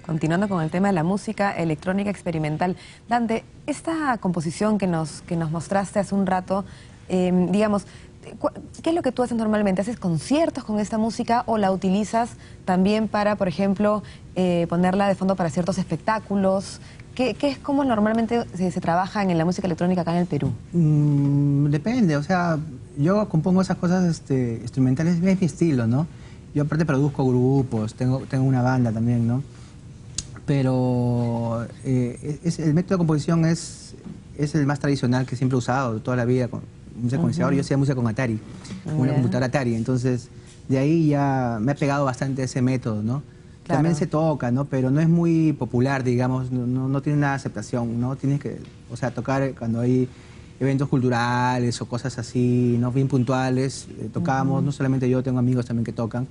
Continuando con el tema de la música electrónica experimental. Dante, esta composición que nos mostraste hace un rato, digamos, ¿qué es lo que tú haces normalmente? ¿Haces conciertos con esta música o la utilizas también para, por ejemplo, ponerla de fondo para ciertos espectáculos? ¿Qué es cómo normalmente se trabaja en la música electrónica acá en el Perú? Depende, o sea, yo compongo esas cosas instrumentales, es mi estilo, ¿no? Yo aparte produzco grupos, tengo una banda también, ¿no? Pero el método de composición es el más tradicional que siempre he usado toda la vida, con música con yo hacía música con Atari, una computadora Atari, entonces de ahí ya me ha pegado bastante ese método, ¿no? Claro. También se toca, ¿no? Pero no es muy popular, digamos, no tiene una aceptación, ¿no? Tienes que, o sea, tocar cuando hay eventos culturales o cosas así, ¿no? Bien puntuales, tocamos, no solamente yo, tengo amigos también que tocan.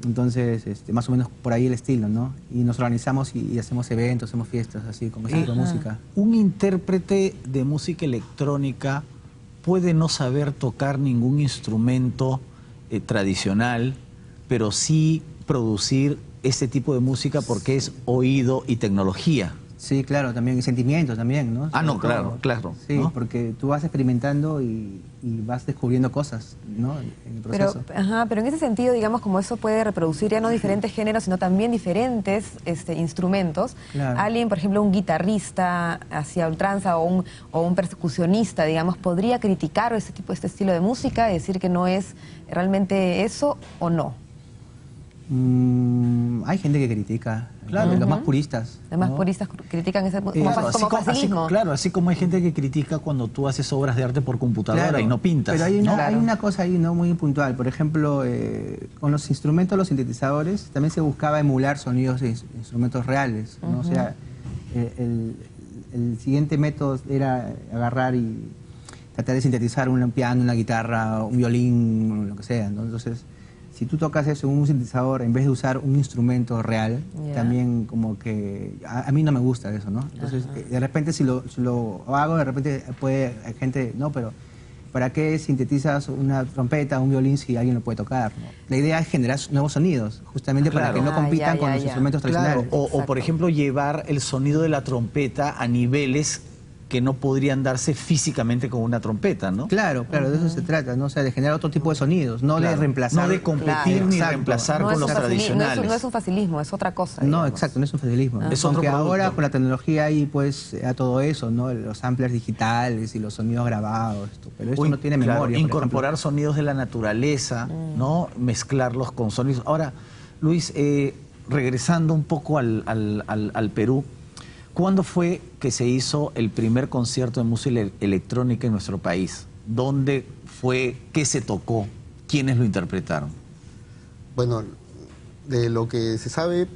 Entonces, más o menos por ahí el estilo, ¿no? Y nos organizamos y hacemos eventos, hacemos fiestas así, con ese tipo de música. Un intérprete de música electrónica puede no saber tocar ningún instrumento tradicional, pero sí producir este tipo de música porque es oído y tecnología. Sí, claro, también, y sentimientos también, ¿no? Ah, no, claro, claro. Sí, ¿no? porque tú vas experimentando y vas descubriendo cosas, ¿no? En el proceso. Pero en ese sentido, digamos, como eso puede reproducir ya no diferentes géneros, sino también diferentes instrumentos. Claro. Alguien, por ejemplo, un guitarrista hacia ultranza o un percusionista, digamos, podría criticar este estilo de música y decir que no es realmente eso o no. Hay gente que critica, claro, los más puristas. Los más puristas critican ese como facilismo. Claro, así como hay gente que critica cuando tú haces obras de arte por computadora, claro, y no pintas. Pero hay una cosa ahí, ¿no?, muy puntual. Por ejemplo, con los instrumentos, los sintetizadores, también se buscaba emular sonidos de instrumentos reales, ¿no? O sea, el siguiente método era agarrar y tratar de sintetizar un piano, una guitarra, un violín, lo que sea, ¿no? Entonces, si tú tocas eso en un sintetizador, en vez de usar un instrumento real, también como que a mí no me gusta eso, ¿no? Entonces, de repente si lo hago, de repente hay gente, no, pero ¿para qué sintetizas una trompeta, un violín si alguien lo puede tocar, ¿no? La idea es generar nuevos sonidos, justamente para que no compitan con los instrumentos tradicionales. O, por ejemplo, llevar el sonido de la trompeta a niveles que no podrían darse físicamente con una trompeta, ¿no? Claro, de eso se trata, ¿no? O sea, de generar otro tipo de sonidos, no de reemplazar. No de competir ni reemplazar con los tradicionales. No es un facilismo, es otra cosa. No, exacto, no es un facilismo. Aunque ahora con la tecnología hay pues a todo eso, ¿no? Los samplers digitales y los sonidos grabados, pero eso no tiene memoria. Incorporar sonidos de la naturaleza, ¿no? Mezclarlos con sonidos. Ahora, Luis, regresando un poco al Perú, ¿cuándo fue que se hizo el primer concierto de música electrónica en nuestro país? ¿Dónde fue? ¿Qué se tocó? ¿Quiénes lo interpretaron? Bueno, de lo que se sabe,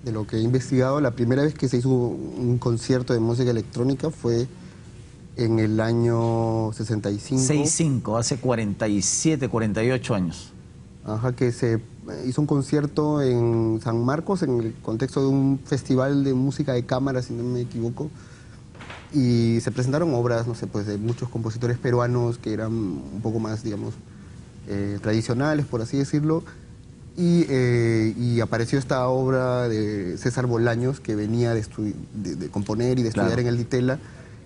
de lo que he investigado, la primera vez que se hizo un concierto de música electrónica fue en el año 65. 65, hace 47, 48 años. Ajá, que se hizo un concierto en San Marcos en el contexto de un festival de música de cámara, si no me equivoco, y se presentaron obras, no sé, pues de muchos compositores peruanos que eran un poco más, digamos, tradicionales, por así decirlo, y apareció esta obra de César Bolaños, que venía de componer y de estudiar en el Ditela,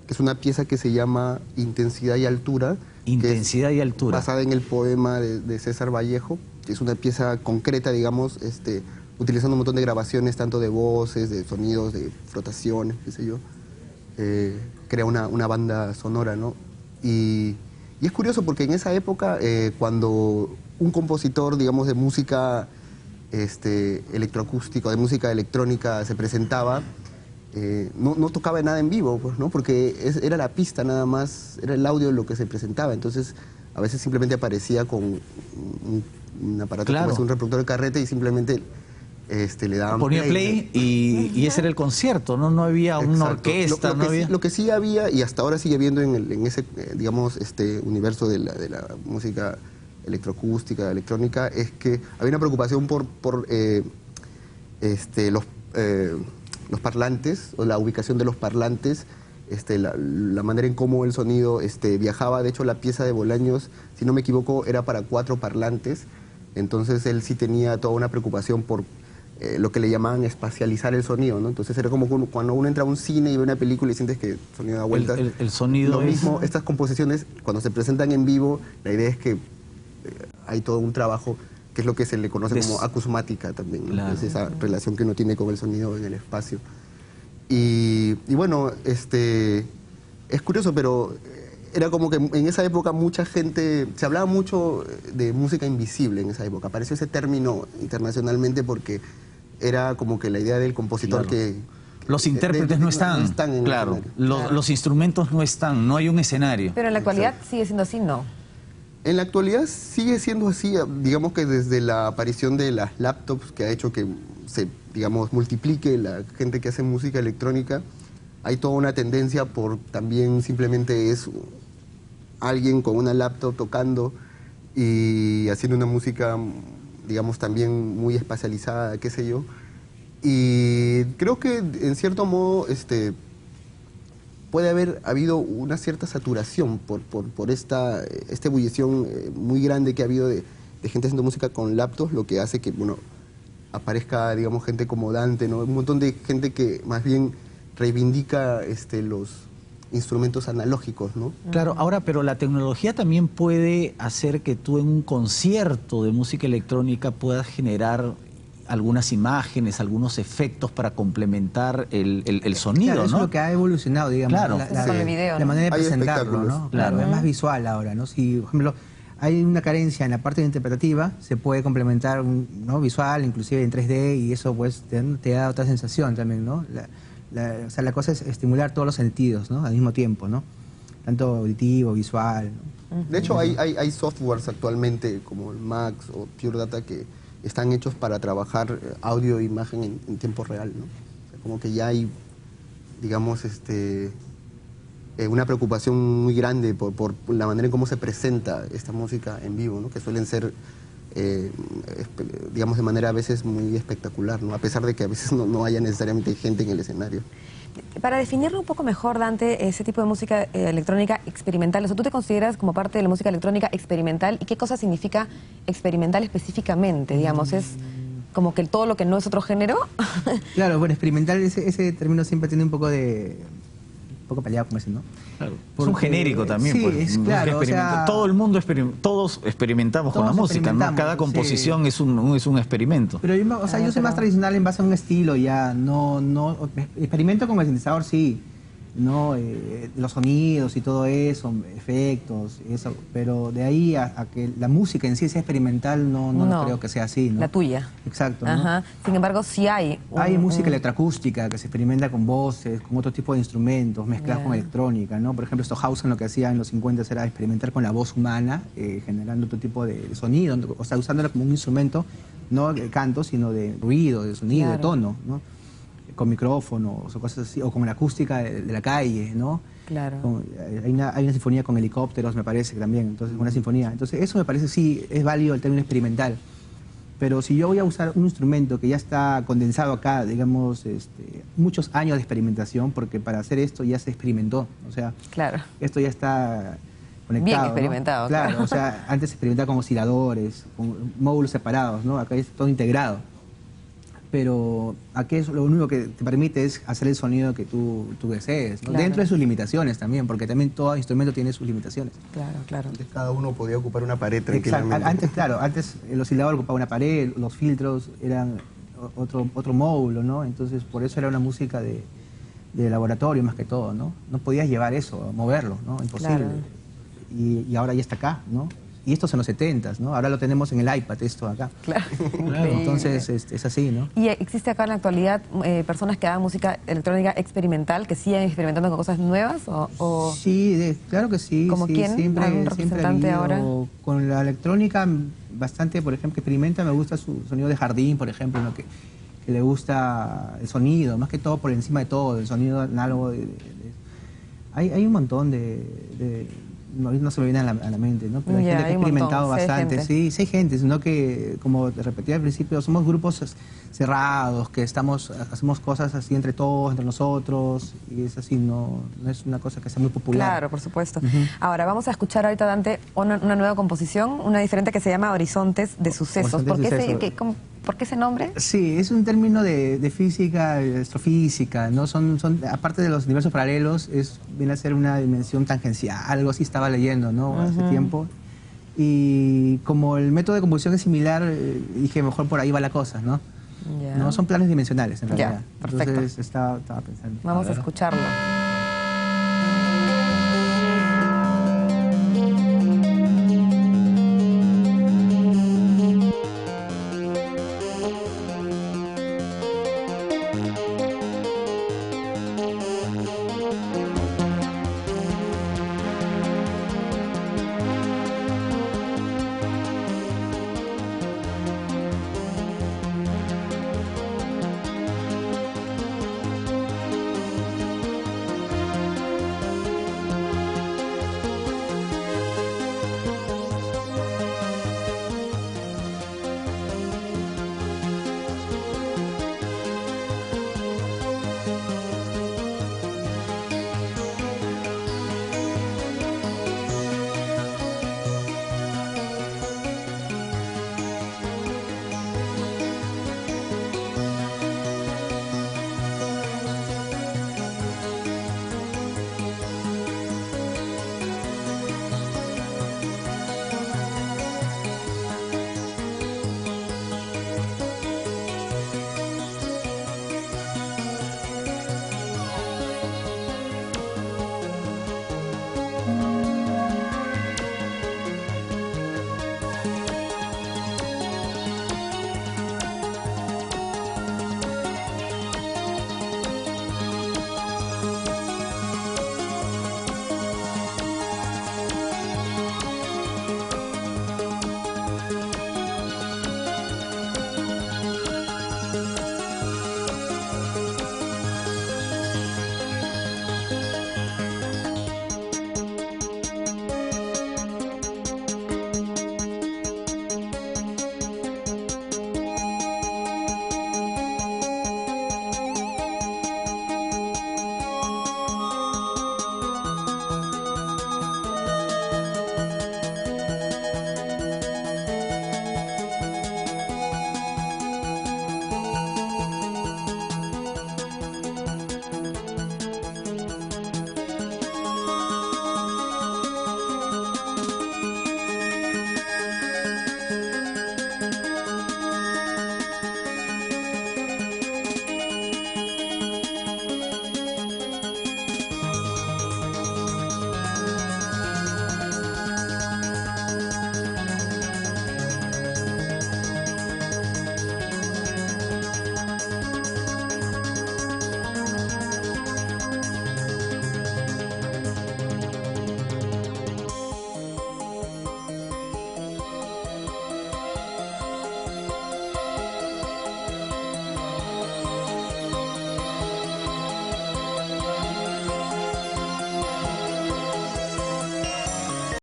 que es una pieza que se llama Intensidad y Altura. Intensidad y Altura. Basada en el poema de César Vallejo, que es una pieza concreta, digamos, utilizando un montón de grabaciones, tanto de voces, de sonidos, de frotaciones, qué sé yo. Crea una banda sonora, ¿no? Y es curioso porque en esa época, cuando un compositor, digamos, de música electroacústica, de música electrónica se presentaba, no tocaba nada en vivo, pues, ¿no? Porque era la pista nada más, era el audio lo que se presentaba. Entonces, a veces simplemente aparecía con un aparato como un reproductor de carrete y simplemente le daban ponía play y ese era el concierto, ¿no? No había una orquesta, lo que sí había, y hasta ahora sigue habiendo en ese, digamos, universo de la música electroacústica, electrónica, es que había una preocupación por los parlantes, o la ubicación de los parlantes, la manera en cómo el sonido viajaba. De hecho, la pieza de Bolaños, si no me equivoco, era para 4 parlantes. Entonces él sí tenía toda una preocupación por lo que le llamaban espacializar el sonido, ¿no? Entonces era como cuando uno entra a un cine y ve una película y sientes que el sonido da vueltas. El sonido lo mismo, estas composiciones, cuando se presentan en vivo, la idea es que hay todo un trabajo que es lo que se le conoce como acusmática también, ¿no? Claro. Es esa relación que uno tiene con el sonido en el espacio. Y bueno, es curioso, pero era como que en esa época mucha gente, se hablaba mucho de música invisible en esa época, apareció ese término internacionalmente porque era como que la idea del compositor Claro. Los intérpretes no están en claro, el escenario. los instrumentos no están, no hay un escenario. Pero en la actualidad sigue siendo así, ¿no? En la actualidad sigue siendo así, digamos que desde la aparición de las laptops que ha hecho que se, digamos, multiplique la gente que hace música electrónica, hay toda una tendencia por también simplemente es alguien con una laptop tocando y haciendo una música, digamos, también muy espacializada, qué sé yo. Y creo que en cierto modo puede haber habido una cierta saturación por esta ebullición muy grande que ha habido de gente haciendo música con laptops, lo que hace que, bueno, aparezca, digamos, gente como Dante, ¿no? Un montón de gente que más bien reivindica los instrumentos analógicos, ¿no? Claro, ahora, pero la tecnología también puede hacer que tú en un concierto de música electrónica puedas generar algunas imágenes, algunos efectos para complementar el sonido, Claro, eso ¿no? es lo que ha evolucionado, digamos, Claro. Con el video, la ¿no? manera de Hay presentarlo, ¿no? espectáculos. Claro, es más visual ahora, ¿no? Si, por ejemplo, hay una carencia en la parte interpretativa, se puede complementar, ¿no? Visual, inclusive en 3D, y eso pues te da otra sensación también, ¿no? O sea, la cosa es estimular todos los sentidos, ¿no? Al mismo tiempo, ¿no? Tanto auditivo, visual, ¿no? De hecho, hay softwares actualmente como el Max o Pure Data que están hechos para trabajar audio e imagen en tiempo real, ¿no? O sea, como que ya hay, digamos, una preocupación muy grande por la manera en cómo se presenta esta música en vivo, ¿no? Que suelen ser, digamos, de manera a veces muy espectacular, ¿no? A pesar de que a veces no haya necesariamente gente en el escenario. Para definirlo un poco mejor, Dante, ese tipo de música electrónica experimental, o sea, ¿tú te consideras como parte de la música electrónica experimental? ¿Y qué cosa significa experimental específicamente? Digamos, ¿es como que todo lo que no es otro género? Claro, bueno, experimental, ese término siempre tiene un poco peleado, como dicen, ¿no? Claro. Es Porque- un genérico también. sí, pues, es música claro, o experimental. sea- Todo el mundo, todos experimentamos con la Todos música, ¿no? experimentamos, Cada sí. composición es un experimento. Pero yo, o sea, yo soy más tradicional en base a un estilo ya, no experimento con el sintetizador, sí, no los sonidos y todo eso, efectos, eso, pero de ahí a que la música en sí sea experimental, no creo que sea así, ¿no? La tuya. Exacto, ¿no? Ajá. Sin embargo, sí hay. Hay música electroacústica que se experimenta con voces, con otro tipo de instrumentos, mezclados con electrónica, ¿no? Por ejemplo, Stockhausen lo que hacía en los 50 era experimentar con la voz humana, generando otro tipo de sonido, o sea, usándola como un instrumento, no de canto, sino de ruido, de sonido, de tono, ¿no? Con micrófonos o cosas así, o con la acústica de la calle, ¿no? Claro. Hay una sinfonía con helicópteros, me parece que también, entonces una sinfonía. Entonces eso me parece sí, es válido el término experimental. Pero si yo voy a usar un instrumento que ya está condensado acá, digamos, muchos años de experimentación, porque para hacer esto ya se experimentó, o sea, Claro. esto ya está conectado. Bien ¿no? experimentado, Claro, claro. o sea, antes se experimentaba con osciladores, con módulos separados, ¿no? Acá es todo integrado. Pero aquí es lo único que te permite es hacer el sonido que tú desees, ¿no? Claro. Dentro de sus limitaciones también, porque también todo instrumento tiene sus limitaciones. Claro, claro. Antes cada uno podía ocupar una pared Exacto. tranquilamente. Antes, claro, antes el oscilador ocupaba una pared, los filtros eran otro módulo, ¿no? Entonces, por eso era una música de laboratorio más que todo, ¿no? No podías llevar eso, moverlo, ¿no? Imposible. Claro. Y ahora ya está acá, ¿no? Y esto es en los 70s, ¿no? Ahora lo tenemos en el iPad, esto acá. Claro. Increíble. Entonces, es así, ¿no? ¿Y existe acá en la actualidad personas que hagan música electrónica experimental, que sigan experimentando con cosas nuevas? O... Sí, claro que sí. ¿Como sí, quién? Siempre, ¿Algún siempre representante ha habido. ahora? Con la electrónica, bastante, por ejemplo, que experimenta, me gusta su sonido de jardín, por ejemplo, ¿no? Que le gusta el sonido, más que todo por encima de todo, el sonido análogo. Hay un montón no se me viene a la mente, ¿no? Pero hay Ya, gente que ha hay un experimentado montón, sí hay bastante. gente. Sí hay gente, sino que, como te repetí al principio, somos grupos cerrados, que hacemos cosas así entre todos, entre nosotros, y es así, no es una cosa que sea muy popular. Claro, por supuesto. Ahora, vamos a escuchar ahorita, Dante, una nueva composición, una diferente que se llama Horizontes de Sucesos. Horizontes de ¿Por qué, Sucesos. ¿Por qué ese nombre? Sí, es un término de física, de astrofísica, ¿no? Aparte de los universos paralelos, viene a ser una dimensión tangencial, algo así estaba leyendo, ¿no? Hace tiempo. Y como el método de composición es similar, dije, mejor por ahí va la cosa, ¿no? Ya. No, son planes dimensionales, en realidad. Ya, perfecto. Entonces estaba pensando. Vamos a escucharlo.